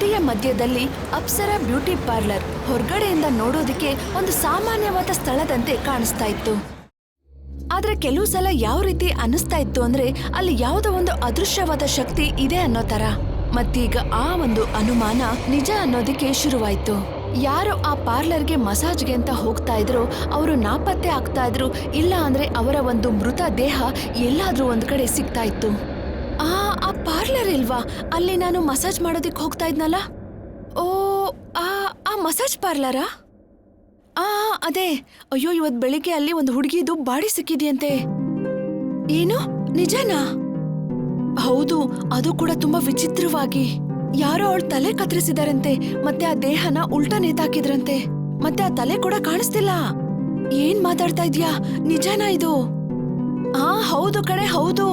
ನದಿಯ ಮಧ್ಯದಲ್ಲಿ Apsara beauty parlour ಹೊರಗಡೆಯಿಂದ ನೋಡೋದಕ್ಕೆ ಒಂದು ಸಾಮಾನ್ಯವಾದ ಸ್ಥಳದಂತೆ ಕಾಣಿಸ್ತಾ ಇತ್ತು. ಆದ್ರೆ ಕೆಲವು ಸಲ ಯಾವ ರೀತಿ ಅನ್ನಿಸ್ತಾ ಇತ್ತು ಅಂದ್ರೆ ಅಲ್ಲಿ ಯಾವುದೋ ಒಂದು ಅದೃಶ್ಯವಾದ ಶಕ್ತಿ ಇದೆ ಅನ್ನೋ ತರ. ಮತ್ತೀಗ ಆ ಒಂದು ಅನುಮಾನ ನಿಜ ಅನ್ನೋದಕ್ಕೆ ಶುರುವಾಯ್ತು. ಯಾರು ಆ ಪಾರ್ಲರ್ಗೆ ಮಸಾಜ್ಗೆ ಅಂತ ಹೋಗ್ತಾ ಇದ್ರು ಅವರು ನಾಪತ್ತೆ ಆಗ್ತಾ ಇದ್ರು, ಇಲ್ಲ ಅಂದ್ರೆ ಅವರ ಒಂದು ಮೃತ ದೇಹ ಎಲ್ಲಾದ್ರೂ ಒಂದ್ ಕಡೆ ಸಿಗ್ತಾ ಇತ್ತು. ಆ ಪಾರ್ಲರ್ ಇಲ್ವಾ ಅಲ್ಲಿ ನಾನು ಮಸಾಜ್ ಮಾಡೋದಿಕ್ ಹೋಗ್ತಾ ಇದ್ನಲ್ಲ? ಓ ಆ ಮಸಾಜ್ ಪಾರ್ಲರಾ? ಅದೇ. ಅಯ್ಯೋ, ಇವತ್ ಬೆಳಿಗ್ಗೆ ಅಲ್ಲಿ ಒಂದು ಹುಡುಗಿದು ಬಾಡಿ ಸಿಕ್ಕಿದ್ಯಂತೆ. ಏನು ನಿಜನಾ? ಹೌದು, ಅದು ಕೂಡ ತುಂಬಾ ವಿಚಿತ್ರವಾಗಿ. ಯಾರೋ ಅವಳ ತಲೆ ಕತ್ತರಿಸಿದಾರಂತೆ, ಮತ್ತೆ ಆ ದೇಹನ ಉಲ್ಟಾ ನೇತಾಕಿದ್ರಂತೆ, ಮತ್ತೆ ಆ ತಲೆ ಕೂಡ ಕಾಣಿಸ್ತಿಲ್ಲ. ಏನ್ ಮಾತಾಡ್ತಾ ಇದ್ಯಾ? ನಿಜನಾ ಇದು? ಹೌದು ಕಣೆ, ಹೌದು.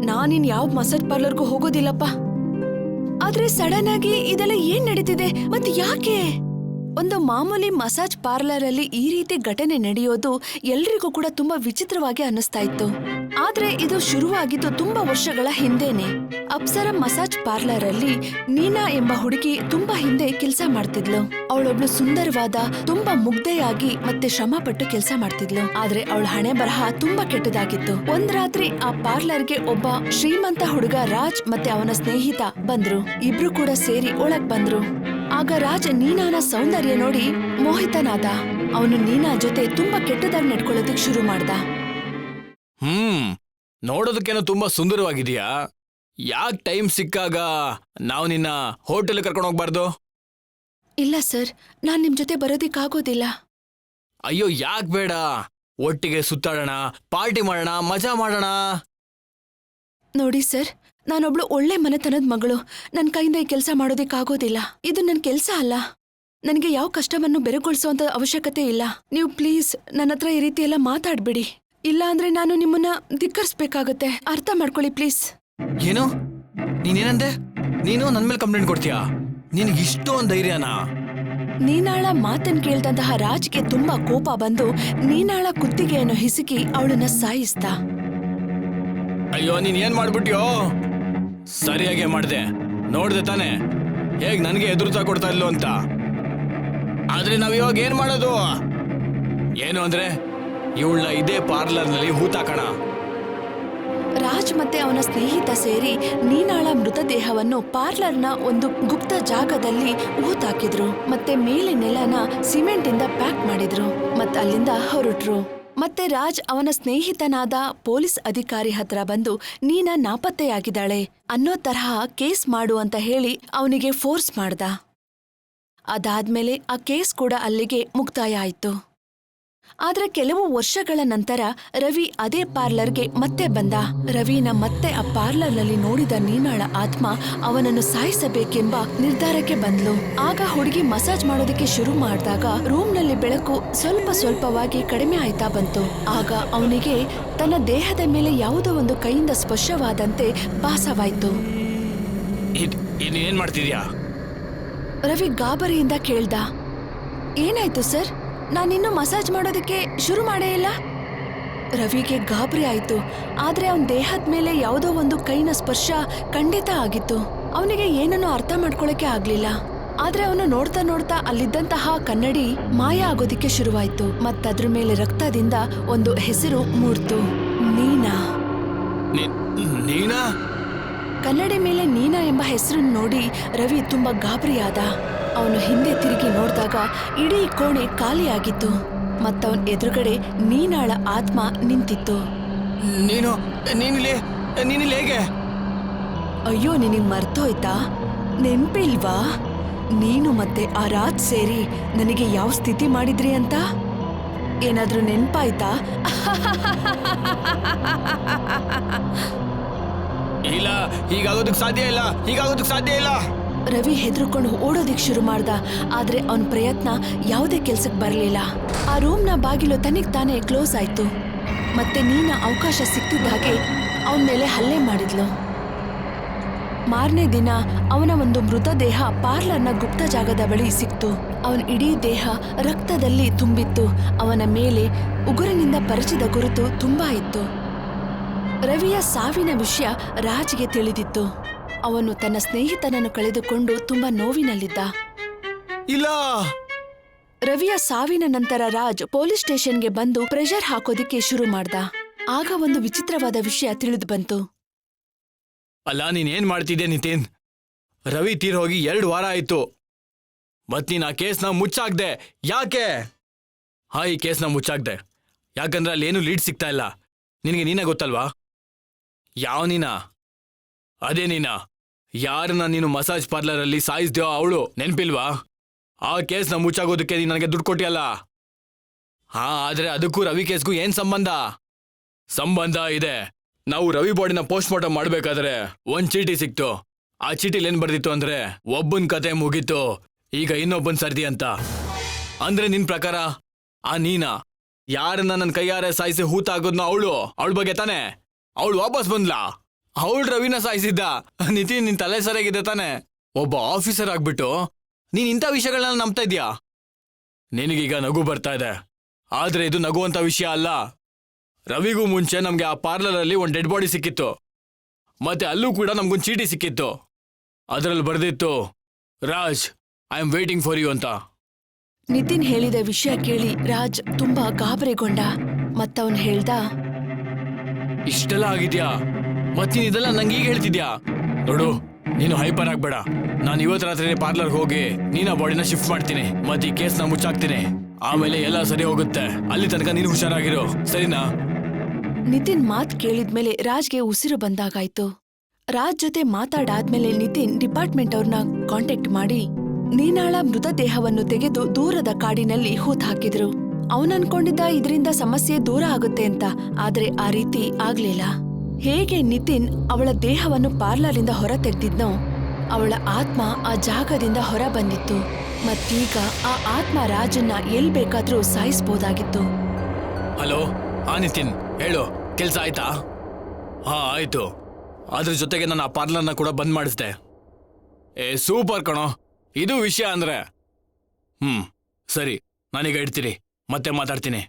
ನಾನಿನ್ ಯಾವ ಮಸಾಜ್ ಪಾರ್ಲರ್ಗೂ ಹೋಗೋದಿಲ್ಲಪ್ಪ. ಆದ್ರೆ ಸಡನ್ ಆಗಿ ಇದೆಲ್ಲ ಏನ್ ನಡೀತಿದೆ ಮತ್ತೆ ಯಾಕೆ? ಒಂದು ಮಾಮೂಲಿ ಮಸಾಜ್ ಪಾರ್ಲರ್ ಅಲ್ಲಿ ಈ ರೀತಿ ಘಟನೆ ನಡೆಯೋದು ಎಲ್ರಿಗೂ ಕೂಡ ತುಂಬಾ ವಿಚಿತ್ರವಾಗಿ ಅನ್ನಿಸ್ತಾ ಇತ್ತು. ಆದ್ರೆ ಇದು ಶುರುವಾಗಿದ್ದು ತುಂಬಾ ವರ್ಷಗಳ ಹಿಂದೆನೆ. ಅಪ್ಸರಾ ಮಸಾಜ್ ಪಾರ್ಲರ್ ಅಲ್ಲಿ ನೀನಾ ಎಂಬ ಹುಡುಗಿ ತುಂಬಾ ಹಿಂದೆ ಕೆಲಸ ಮಾಡ್ತಿದ್ಲು. ಅವಳೊಬ್ಳು ಸುಂದರವಾದ, ತುಂಬಾ ಮುಗ್ಧೆಯಾಗಿ ಮತ್ತೆ ಶ್ರಮ ಪಟ್ಟು ಕೆಲಸ ಮಾಡ್ತಿದ್ಲು. ಆದ್ರೆ ಅವಳ ಹಣೆ ಬರಹ ತುಂಬಾ ಕೆಟ್ಟದಾಗಿತ್ತು. ಒಂದ್ ರಾತ್ರಿ ಆ ಪಾರ್ಲರ್ಗೆ ಒಬ್ಬ ಶ್ರೀಮಂತ ಹುಡುಗ ರಾಜ್ ಮತ್ತೆ ಅವನ ಸ್ನೇಹಿತ ಬಂದ್ರು. ಇಬ್ರು ಕೂಡ ಸೇರಿ ಒಳಗ್ ಬಂದ್ರು. ಆಗ ರಾಜ್ ನೀನಾನ ಸೌಂದರ್ಯ ನೋಡಿ ಮೋಹಿತನಾದ. ಅವನು ನೀನಾ ಜೊತೆ ತುಂಬಾ ಕೆಟ್ಟದಾಗಿ ನಡ್ಕೊಳ್ಳೋದಕ್ ಶುರು ಮಾಡ್ದ. ನೋಡೋದಕ್ಕೇನೋ ತುಂಬಾ ಸುಂದರವಾಗಿದೆಯಾ. ಯಾಕೆ ಟೈಮ್ ಸಿಕ್ಕಾಗ ನಾವು ನಿನ್ನ ಹೋಟೆಲ್ ಕರ್ಕೊಂಡು ಹೋಗ್ಬಾರ್ದು? ಇಲ್ಲ ಸರ್, ನಾನ್ ನಿಮ್ ಜೊತೆ ಬರೋದಿಕ್ಕಾಗೋದಿಲ್ಲ. ಅಯ್ಯೋ, ಯಾಕೆ ಬೇಡ? ಒಟ್ಟಿಗೆ ಸುತ್ತಾಡೋಣ, ಪಾರ್ಟಿ ಮಾಡೋಣ, ಮಜಾ ಮಾಡೋಣ. ನೋಡಿ ಸರ್, ನಾನೊಬ್ಳು ಒಳ್ಳೆ ಮನೆತನದ ಮಗಳು. ನನ್ ಕೈಯಿಂದ ಈ ಕೆಲಸ ಮಾಡೋದಿಕ್ಕಾಗೋದಿಲ್ಲ. ಇದು ನನ್ ಕೆಲ್ಸ ಅಲ್ಲ. ನನಗೆ ಯಾವ ಕಷ್ಟವನ್ನು ಬೆರಗೊಳಿಸುವಂತ ಅವಶ್ಯಕತೆ ಇಲ್ಲ. ನೀವು ಪ್ಲೀಸ್ ನನ್ನ ಹತ್ರ ಈ ರೀತಿ ಎಲ್ಲ ಮಾತಾಡ್ಬಿಡಿ. ಇಲ್ಲ ಅಂದ್ರೆ ನಾನು ನಿಮ್ಮನ್ನ ಧಿಕ್ಕರಿಸ್ಬೇಕಾಗತ್ತೆ. ಅರ್ಥ ಮಾಡ್ಕೊಳ್ಳಿ ಪ್ಲೀಸ್. ಏನು? ನೀನೇನಂದೆ? ನೀನು ನನ್ ಮೇಲೆ ಕಂಪ್ಲೇಂಟ್ ಕೊಡ್ತೀಯಾ? ನಿನಗೆ ಇಷ್ಟೊಂದು ಧೈರ್ಯನಾ? ನೀನಾಳ ಮಾತನ್ ಕೇಳ್ದಂತಹ ರಾಜ್ಗೆ ತುಂಬಾ ಕೋಪ ಬಂದು ನೀನಾಳ ಕುತ್ತಿಗೆಯನ್ನು ಹಿಸುಕಿ ಅವಳನ್ನ ಸಾಯಿಸ್ದ. ಅಯ್ಯೋ, ನೀನ್ ಏನ್ ಮಾಡ್ಬಿಟ್ಯೋ? ಸರಿಯಾಗಿ ಮಾಡ್ದೆ. ನೋಡ್ದೆ ತಾನೆ ಹೇಗ್ ನನಗೆ ಎದುರುತ್ತಾ ಕೊಡ್ತಾ ಇಲ್ಲು ಅಂತ. ಆದ್ರೆ ನಾವ್ ಇವಾಗ ಏನ್ ಮಾಡೋದು? ಏನು ಅಂದ್ರೆ ಇವಳನ್ನ ಇದೇ ಪಾರ್ಲರ್ನಲ್ಲಿ ಹೂತಾಕಣ. ರಾಜ್ ಮತ್ತೆ ಅವನ ಸ್ನೇಹಿತ ಸೇರಿ ನೀನಾಳ ಮೃತದೇಹವನ್ನು ಪಾರ್ಲರ್ನ ಒಂದು ಗುಪ್ತ ಜಾಗದಲ್ಲಿ ಹೂತಾಕಿದ್ರು. ಮತ್ತೆ ಮೇಲೆ ನೆಲನ ಸಿಮೆಂಟ್ ಇಂದ ಪ್ಯಾಕ್ ಮಾಡಿದ್ರು. ಮತ್ತೆ ಅಲ್ಲಿಂದ ಹೊರಟ್ರು. ಮತ್ತೆ ರಾಜ್ ಅವನ ಸ್ನೇಹಿತನಾದ ಪೊಲೀಸ್ ಅಧಿಕಾರಿ ಹತ್ರ ಬಂದು ನೀನಾ ನಾಪತ್ತೆಯಾಗಿದ್ದಾಳೆ ಅನ್ನೋ ತರಹ ಕೇಸ್ ಮಾಡು ಅಂತ ಹೇಳಿ ಅವನಿಗೆ ಫೋರ್ಸ್ ಮಾಡ್ದ. ಅದಾದ್ಮೇಲೆ ಆ ಕೇಸ್ ಕೂಡ ಅಲ್ಲಿಗೆ ಮುಕ್ತಾಯ ಆಯ್ತು. ಆದ್ರೆ ಕೆಲವು ವರ್ಷಗಳ ನಂತರ ರವಿ ಅದೇ ಪಾರ್ಲರ್ಗೆ ಮತ್ತೆ ಬಂದ. ರವಿನ ಮತ್ತೆ ಆ ಪಾರ್ಲರ್ನಲ್ಲಿ ನೋಡಿದ ನೀನಾಳ ಆತ್ಮ ಅವನನ್ನು ಸಾಯಿಸಬೇಕೆಂಬ ನಿರ್ಧಾರಕ್ಕೆ ಬಂದ್ಲು. ಆಗ ಹುಡುಗಿ ಮಸಾಜ್ ಮಾಡೋದಕ್ಕೆ ಶುರು ಮಾಡಿದಾಗ ರೂಮ್ನಲ್ಲಿ ಬೆಳಕು ಸ್ವಲ್ಪ ಸ್ವಲ್ಪವಾಗಿ ಕಡಿಮೆ ಆಯ್ತಾ ಬಂತು. ಆಗ ಅವನಿಗೆ ತನ್ನ ದೇಹದ ಮೇಲೆ ಯಾವುದೋ ಒಂದು ಕೈಯಿಂದ ಸ್ಪರ್ಶವಾದಂತೆ ಭಾಸವಾಯ್ತು. ಏನ್ ಮಾಡ್ತಿದ್ಯಾ? ರವಿ ಗಾಬರಿಯಿಂದ ಕೇಳ್ದ. ಏನಾಯ್ತು ಸರ್? ನಾನಿನ್ನೂ ಮಸಾಜ್ ಮಾಡೋದಕ್ಕೆ ಶುರು ಮಾಡೇ ಇಲ್ಲ. ರವಿಗೆ ಗಾಬರಿ ಆಯ್ತು. ಆದ್ರೆ ಅವನ ದೇಹದ ಮೇಲೆ ಯಾವುದೋ ಒಂದು ಕೈನ ಸ್ಪರ್ಶ ಖಂಡಿತ ಆಗಿತ್ತು. ಅವನಿಗೆ ಏನನ್ನೂ ಅರ್ಥ ಮಾಡ್ಕೊಳಕ್ಕೆ ಆಗ್ಲಿಲ್ಲ. ಆದ್ರೆ ಅವನು ನೋಡ್ತಾ ನೋಡ್ತಾ ಅಲ್ಲಿದ್ದಂತಹ ಕನ್ನಡಿ ಮಾಯ ಆಗೋದಿಕ್ಕೆ ಶುರುವಾಯ್ತು. ಮತ್ತದ್ರ ಮೇಲೆ ರಕ್ತದಿಂದ ಒಂದು ಹೆಸರು ಮೂಡ್ತು, ನೀನಾ. ನೀನಾ? ಕನ್ನಡಿ ಮೇಲೆ ನೀನಾ ಎಂಬ ಹೆಸರನ್ನು ನೋಡಿ ರವಿ ತುಂಬಾ ಗಾಬರಿಯಾದ. ಅವನು ಹಿಂದೆ ತಿರುಗಿ ನೋಡಿದಾಗ ಇಡೀ ಕೋಣೆ ಖಾಲಿಯಾಗಿತ್ತು. ಮತ್ತವನ್ ಎದುರುಗಡೆ ನೀನಾಳ ಆತ್ಮ ನಿಂತಿತ್ತು. ನೀನಿಲ್ಲಿ ಹೇಗೆ? ಅಯ್ಯೋ, ನಿನಗ್ ಮರ್ತೋಯ್ತಾ? ನೆನ್ಪಿಲ್ವಾ? ನೀನು ಮತ್ತೆ ಆ ರಾಜ್ ಸೇರಿ ನನಗೆ ಯಾವ ಸ್ಥಿತಿ ಮಾಡಿದ್ರಿ ಅಂತ ಏನಾದ್ರೂ ನೆನ್ಪಾಯ್ತಾ? ಇಲ್ಲ, ಹೀಗಾಗೋದಕ್ಕೆ ಸಾಧ್ಯ ಇಲ್ಲ. ರವಿ ಹೆದರ್ಕೊಂಡು ಓಡೋದಿಕ್ ಶುರು ಮಾಡ್ದ. ಆದ್ರೆ ಅವನ್ ಪ್ರಯತ್ನ ಯಾವುದೇ ಕೆಲ್ಸಕ್ ಬರ್ಲಿಲ್ಲ. ಆ ರೂಮ್ನ ಬಾಗಿಲು ತನಿಗ್ ತಾನೇ ಕ್ಲೋಸ್ ಆಯ್ತು. ಮತ್ತೆ ನೀನಾ ಅವಕಾಶ ಸಿಕ್ತಿದ್ದ ಹಾಗೆ ಅವನ ಮೇಲೆ ಹಲ್ಲೆ ಮಾಡಿದ್ಲು. ಮಾರನೇ ದಿನ ಅವನ ಒಂದು ಮೃತದೇಹ ಪಾರ್ಲರ್ನ ಗುಪ್ತ ಜಾಗದ ಬಳಿ ಸಿಕ್ತು. ಅವನ ಇಡೀ ದೇಹ ರಕ್ತದಲ್ಲಿ ತುಂಬಿತ್ತು. ಅವನ ಮೇಲೆ ಉಗುರಿನಿಂದ ಪರಚಿದ ಗುರುತು ತುಂಬಾ ಇತ್ತು. ರವಿಯ ಸಾವಿನ ವಿಷಯ ರಾಜ್ಗೆ ತಿಳಿದಿತ್ತು. ಅವನು ತನ್ನ ಸ್ನೇಹಿತನನ್ನು ಕಳೆದುಕೊಂಡು ತುಂಬಾ ನೋವಿನಲ್ಲಿದ್ದ. ಇಲ್ಲ. ರವಿಯ ಸಾವಿನ ನಂತರ ರಾಜ್ ಪೊಲೀಸ್ ಸ್ಟೇಷನ್ಗೆ ಬಂದು ಪ್ರೆಷರ್ ಹಾಕೋದಿಕ್ಕೆ ಶುರು ಮಾಡ್ದ. ಆಗ ಒಂದು ವಿಚಿತ್ರವಾದ ವಿಷಯ ತಿಳಿದು ಬಂತು. ಅಲ್ಲ, ನೀನೇನ್ ಮಾಡ್ತಿದ್ದೆ ನಿತಿನ್? ರವಿ ತೀರ್ ಹೋಗಿ 2 ವಾರ ಆಯ್ತು. ಮತ್ ನೀನ್ ಆ ಕೇಸ್ನ ಮುಚ್ಚಾಕ್ದೆ. ಯಾಕೆ? ಈ ಕೇಸ್ನ ಮುಚ್ಚಾಕ್ದೆ ಯಾಕಂದ್ರೆ ಅಲ್ಲೇನು ಲೀಡ್ ಸಿಗ್ತಾ ಇಲ್ಲ. ನಿನಗೆ ನೀನೇ ಗೊತ್ತಲ್ವಾ? ಯಾವ ನೀನಾ? ಅದೇ ನೀನಾ ಯಾರನ್ನ ನೀನು ಮಸಾಜ್ ಪಾರ್ಲರಲ್ಲಿ ಸಾಯಿಸ್ದ್ಯೋ ಅವಳು, ನೆನ್ಪಿಲ್ವಾ? ಆ ಕೇಸ್ನ ಮುಚ್ಚಾಗೋದಕ್ಕೆ ನೀನು ನನಗೆ ದುಡ್ಡು ಕೊಟ್ಟಿಯಲ್ಲ. ಆದ್ರೆ ಅದಕ್ಕೂ ರವಿ ಕೇಸ್ಗೂ ಏನ್ ಸಂಬಂಧ? ಸಂಬಂಧ ಇದೆ. ನಾವು ರವಿ ಬಾಡಿನ ಪೋಸ್ಟ್ ಮಾರ್ಟಮ್ ಮಾಡ್ಬೇಕಾದ್ರೆ ಒಂದ್ ಚೀಟಿ ಸಿಕ್ತು. ಆ ಚೀಟಿಲಿ ಏನ್ ಬರ್ದಿತ್ತು ಅಂದ್ರೆ, ಒಬ್ಬನ್ ಕತೆ ಮುಗೀತು, ಈಗ ಇನ್ನೊಬ್ಬನ್ ಸರ್ದಿ ಅಂತ. ಅಂದ್ರೆ ನಿನ್ ಪ್ರಕಾರ ನೀನಾ ಯಾರನ್ನ ನನ್ನ ಕೈಯಾರೆ ಸಾಯಿಸಿ ಹೂತಾಗೋದ್ನ ಅವಳ ಬಗ್ಗೆ ತಾನೆ? ಅವಳು ವಾಪಸ್ ಬಂದ್ಲಾ? ಅವಳು ರವಿನ ಸಾಯಿಸಿದ್ದ. ನಿತಿನ್, ನಿನ್ ತಲೆ ಸರಿಯಾಗಿದೆ ತಾನೆ? ಒಬ್ಬ ಆಫೀಸರ್ ಆಗ್ಬಿಟ್ಟು ನೀನ್ ಇಂಥ ವಿಷಯಗಳನ್ನ ನಂಬ್ತಾ ಇದ್ಯಾ? ನಿನಗೀಗ ನಗು ಬರ್ತಾ ಇದೆ, ಆದ್ರೆ ಇದು ನಗುವಂತ ವಿಷಯ ಅಲ್ಲ. ರವಿಗೂ ಮುಂಚೆ ನಮ್ಗೆ ಆ ಪಾರ್ಲರಲ್ಲಿ ಒಂದ್ ಡೆಡ್ ಬಾಡಿ ಸಿಕ್ಕಿತ್ತು. ಮತ್ತೆ ಅಲ್ಲೂ ಕೂಡ ನಮ್ಗೊಂದು ಚೀಟಿ ಸಿಕ್ಕಿತ್ತು. ಅದರಲ್ಲಿ ಬರ್ದಿತ್ತು, Raj, I am waiting for you ಅಂತ. ನಿತಿನ್ ಹೇಳಿದ ವಿಷಯ ಕೇಳಿ ರಾಜ್ ತುಂಬಾ ಗಾಬರಿಗೊಂಡ. ಮತ್ತವನ್ ಹೇಳ್ದ, ಇಷ್ಟೆಲ್ಲ ಆಗಿದ್ಯಾ? ಮತ್ತೀನ್ ಇದೆಲ್ಲ ನಂಗೀಗ ಹೇಳ್ತಿದ್ಯಾ? ನೋಡು, ನೀನು ಹೈಪರ್ ಆಗ್ಬೇಡ. ನಾನು ಇವತ್ತು ರಾತ್ರಿ ಪಾರ್ಲರ್ಗೆ ಹೋಗಿ ನೀನ ಬಾಡಿನ ಶಿಫ್ಟ್ ಮಾಡ್ತೀನಿ, ಮತ್ತೆ ಈ ಕೇಸ್ನ ಮುಚ್ಚಾಕ್ತೀನಿ. ಆಮೇಲೆ ಎಲ್ಲ ಸರಿ ಹೋಗುತ್ತೆ. ಅಲ್ಲಿ ತನಕ ನೀನು ಹುಷಾರಾಗಿರು, ಸರಿನಾ? ನಿತಿನ್ ಮಾತ್ ಕೇಳಿದ್ಮೇಲೆ ರಾಜ್ಗೆ ಉಸಿರು ಬಂದಾಗಾಯ್ತು. ರಾಜ್ ಜೊತೆ ಮಾತಾಡಾದ್ಮೇಲೆ ನಿತಿನ್ ಡಿಪಾರ್ಟ್ಮೆಂಟ್ ಅವ್ರನ್ನ ಕಾಂಟ್ಯಾಕ್ಟ್ ಮಾಡಿ ನೀನಾಳ ಮೃತದೇಹವನ್ನು ತೆಗೆದು ದೂರದ ಕಾಡಿನಲ್ಲಿ ಹೂತ್ ಹಾಕಿದ್ರು. ಅವನನ್ಕೊಂಡಿದ್ದ ಇದರಿಂದ ಸಮಸ್ಯೆ ದೂರ ಆಗುತ್ತೆ ಅಂತ, ಆದ್ರೆ ಆ ರೀತಿ ಆಗ್ಲಿಲ್ಲ. ಹೇಗೆ ನಿತಿನ್ ಅವಳ ದೇಹವನ್ನು ಪಾರ್ಲರಿಂದ ಹೊರ ತೆಗ್ದಿದ್ನೋ, ಅವಳ ಆತ್ಮ ಆ ಜಾಗದಿಂದ ಹೊರ ಬಂದಿತ್ತು. ಮತ್ತೀಗ ಆ ಆತ್ಮ ರಾಜನ್ನ ಎಲ್ ಬೇಕಾದ್ರೂ ಸಾಯಿಸ್ಬೋದಾಗಿತ್ತು. ಹಲೋ, ನಿತಿನ್ ಹೇಳು, ಕೆಲ್ಸ ಆಯ್ತಾ? ಆಯ್ತು. ಅದ್ರ ಜೊತೆಗೆ ನಾನು ಆ ಪಾರ್ಲರ್ನ ಕೂಡ ಬಂದ್ ಮಾಡಿಸ್ದೆ. ಸೂಪರ್ ಕಣೋ, ಇದು ವಿಷಯ ಅಂದ್ರೆ. ಸರಿ, ನಾನೀಗ ಇಡ್ತೀನಿ, ಮತ್ತೆ ಮಾತಾಡ್ತೀನಿ.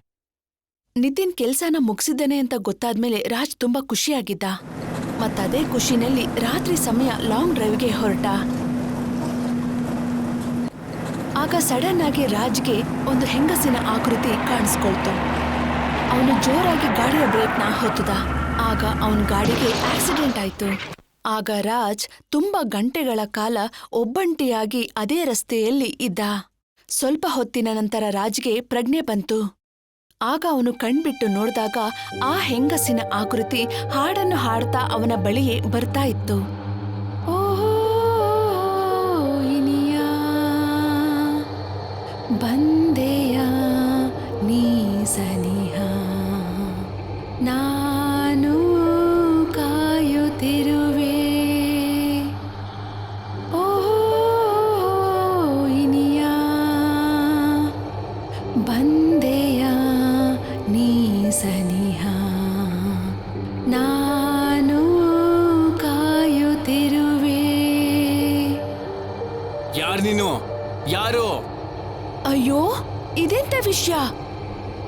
ನಿತಿನ್ ಕೆಲ್ಸನ ಮುಗಿಸಿದ್ದೇನೆ ಅಂತ ಗೊತ್ತಾದ್ಮೇಲೆ ರಾಜ್ ತುಂಬಾ ಖುಷಿಯಾಗಿದ್ದ. ಮತ್ತದೇ ಖುಷಿನಲ್ಲಿ ರಾತ್ರಿ ಸಮಯ ಲಾಂಗ್ ಡ್ರೈವ್ಗೆ ಹೊರಟ. ಆಗ ಸಡನ್ ಆಗಿ ರಾಜ್ಗೆ ಒಂದು ಹೆಂಗಸಿನ ಆಕೃತಿ ಕಾಣಿಸ್ಕೊಳ್ತು. ಅವನು ಜೋರಾಗಿ ಗಾಡಿಯ ಬ್ರೇಕ್ನ ಹೊತ್ತದ. ಆಗ ಅವನ ಗಾಡಿಗೆ ಆಕ್ಸಿಡೆಂಟ್ ಆಯ್ತು. ಆಗ ರಾಜ್ ತುಂಬಾ ಗಂಟೆಗಳ ಕಾಲ ಒಬ್ಬಂಟಿಯಾಗಿ ಅದೇ ರಸ್ತೆಯಲ್ಲಿ ಇದ್ದ. ಸ್ವಲ್ಪ ಹೊತ್ತಿನ ನಂತರ ರಾಜ್ಗೆ ಪ್ರಜ್ಞೆ ಬಂತು. ಆಗ ಅವನು ಕಣ್ಬಿಟ್ಟು ನೋಡಿದಾಗ ಆ ಹೆಂಗಸಿನ ಆಕೃತಿ ಹಾಡನ್ನು ಹಾಡ್ತಾ ಅವನ ಬಳಿಯೇ ಬರ್ತಾ ಇತ್ತು. ಓಹೋ ಇನಿಯ ಬಂದೆಯ ನೀ ಸನಿಹ, ನಾನು ಕಾಯುತ್ತಿರುವೆ. ಓಹೋ ಇನಿಯ ಬಂದೆಯ ನೀ ಸನಿಹ, ನಾನು ಕಾಯುತ್ತಿರುವೆ. ಯಾರು ನೀನು? ಯಾರು? ಅಯ್ಯೋ, ಇದೆಂತ ವಿಷಯ?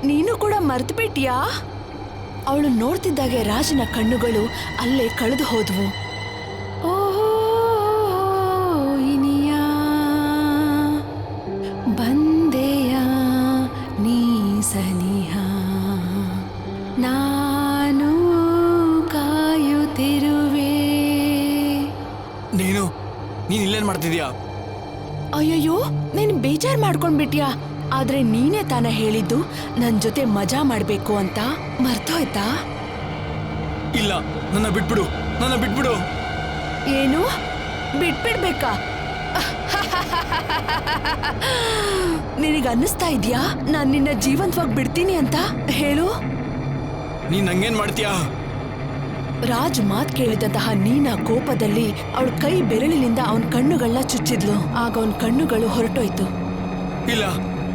ನೀನು ಕೂಡ ಮರ್ತ್ಬಿಟ್ಯಾ? ಅವಳು ನೋಡ್ತಿದ್ದಾಗೆ ರಾಜನ ಕಣ್ಣುಗಳು ಅಲ್ಲೇ ಕಳೆದು ಹೋದ್ವು. ಓಹೋ ಇನಿಯ ಬಂದೆಯ ನೀ ಸನಿಹ, ನಾನು ಕಾಯುತ್ತಿರುವೆ. ನೀನು ಇಲ್ಲೇನ್ ಮಾಡ್ತಿದ್ಯಾ? ಅಯ್ಯಯ್ಯೋ, ನೀನ್ ಬೇಜಾರ್ ಮಾಡ್ಕೊಂಡ್ಬಿಟ್ಯಾ? ಆದ್ರೆ ನೀನೇ ತಾನ ಹೇಳಿದ್ದು ನನ್ ಜೊತೆ ಮಜಾ ಮಾಡ್ಬೇಕು ಅಂತ, ಮರ್ತೋಯ್ತಾ? ಇಲ್ಲ, ನನ್ನ ಬಿಟ್ಬಿಡು, ನನ್ನ ಬಿಟ್ಬಿಡು. ಏನು ಬಿಟ್ಬಿಡ್ಬೇಕಾ? ನಿನಗೆ ಅನ್ನಿಸ್ತಾ ಇದ್ಯಾ ನಾನ್ ನಿನ್ನ ಜೀವಂತವಾಗಿ ಬಿಡ್ತೀನಿ ಅಂತ? ಹೇಳು. ನೀನ್ ನಂಗೇನ್ ಮಾಡ್ತೀಯಾ? ರಾಜ್ ಮಾತ್ ಕೇಳಿದಂತಹ ನೀನಾ ಕೋಪದಲ್ಲಿ ಅವಳ ಕೈ ಬೆರಳಿನಿಂದ ಅವನ್ ಕಣ್ಣುಗಳನ್ನ ಚುಚ್ಚಿದ್ಲು. ಆಗ ಅವನ್ ಕಣ್ಣುಗಳು ಹೊರಟೋಯ್ತು. ಇಲ್ಲ,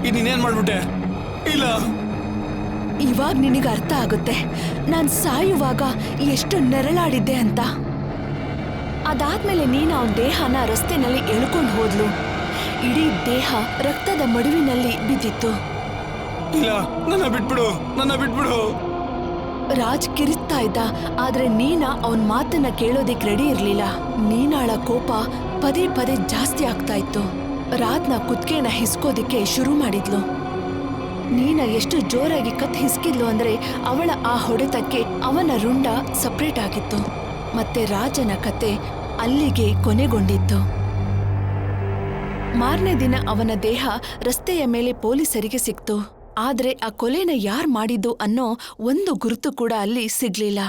ಇದು ನೀನೇನ್ ಮಾಡ್ಬಿಟ್ಟೆ? ಇಲ್ಲ. ಇವಾಗ ನಿನಗೆ ಅರ್ಥ ಆಗುತ್ತೆ ನಾನ್ ಸಾಯುವಾಗ ಎಷ್ಟು ನೆರಳಾಡಿದ್ದೆ ಅಂತ. ಅದಾದ್ಮೇಲೆ ನೀನು ಅವನ ದೇಹನ ರಸ್ತೆನಲ್ಲಿ ಎಳ್ಕೊಂಡು ಹೋದ್ಲು. ಇಡೀ ದೇಹ ರಕ್ತದ ಮಡುವಿನಲ್ಲಿ ಬಿದ್ದಿತ್ತು. ಇಲ್ಲ, ನನ್ನ ಬಿಟ್ಬಿಡು, ನನ್ನ ಬಿಟ್ಬಿಡು. ರಾಜ್ ಕಿರಿಸ್ತಾ ಇದ್ದ, ಆದ್ರೆ ನೀನಾ ಅವನ್ ಮಾತನ್ನ ಕೇಳೋದಿಕ್ ರೆಡಿ ಇರ್ಲಿಲ್ಲ. ನೀನಾಳ ಕೋಪ ಪದೇ ಪದೇ ಜಾಸ್ತಿ ಆಗ್ತಾ ಇತ್ತು. ರಾಜ್ನ ಕುತ್ಕೆನ ಹಿಸ್ಕೋದಿಕ್ಕೆ ಶುರು ಮಾಡಿದ್ಲು. ನೀನಾ ಎಷ್ಟು ಜೋರಾಗಿ ಕತ್ ಹಿಸ್ಕಿದ್ಲು ಅಂದ್ರೆ ಅವಳ ಆ ಹೊಡೆತಕ್ಕೆ ಅವನ ರುಂಡ ಸಪ್ರೇಟ್ ಆಗಿತ್ತು. ಮತ್ತೆ ರಾಜನ ಕತೆ ಅಲ್ಲಿಗೆ ಕೊನೆಗೊಂಡಿತ್ತು. ಮಾರನೇ ದಿನ ಅವನ ದೇಹ ರಸ್ತೆಯ ಮೇಲೆ ಪೊಲೀಸರಿಗೆ ಸಿಕ್ತು. ಆದ್ರೆ ಆ ಕೊಲೆನ ಯಾರ್ ಮಾಡಿದ್ದು ಅನ್ನೋ ಒಂದು ಗುರುತು ಕೂಡ ಅಲ್ಲಿ ಸಿಗ್ಲಿಲ್ಲ.